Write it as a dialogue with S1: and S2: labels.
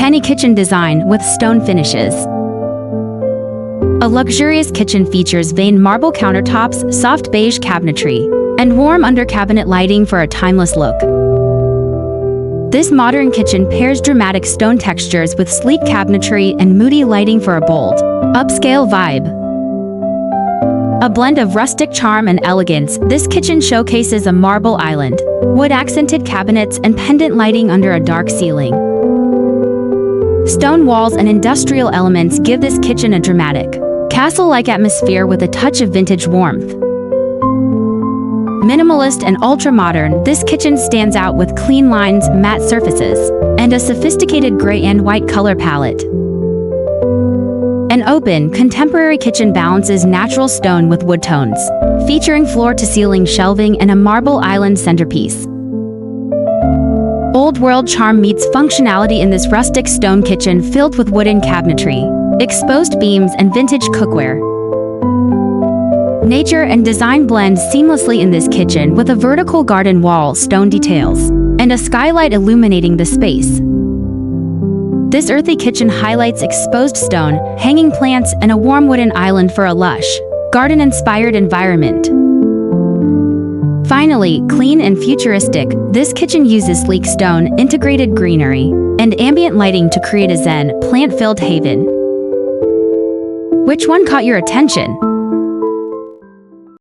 S1: Uncanny kitchen design with stone finishes. A luxurious kitchen features veined marble countertops, soft beige cabinetry, and warm under-cabinet lighting for a timeless look. This modern kitchen pairs dramatic stone textures with sleek cabinetry and moody lighting for a bold, upscale vibe. A blend of rustic charm and elegance, this kitchen showcases a marble island, wood-accented cabinets, and pendant lighting under a dark ceiling. Stone walls and industrial elements give this kitchen a dramatic, castle-like atmosphere with a touch of vintage warmth. Minimalist and ultra-modern, this kitchen stands out with clean lines, matte surfaces, and a sophisticated gray and white color palette. An open, contemporary kitchen balances natural stone with wood tones, featuring floor-to-ceiling shelving and a marble island centerpiece. Old-world charm meets functionality in this rustic stone kitchen filled with wooden cabinetry, exposed beams, and vintage cookware. Nature and design blend seamlessly in this kitchen with a vertical garden wall, stone details, and a skylight illuminating the space. This earthy kitchen highlights exposed stone, hanging plants, and a warm wooden island for a lush, garden-inspired environment. Finally, clean and futuristic, this kitchen uses sleek stone, integrated greenery, and ambient lighting to create a zen, plant-filled haven. Which one caught your attention?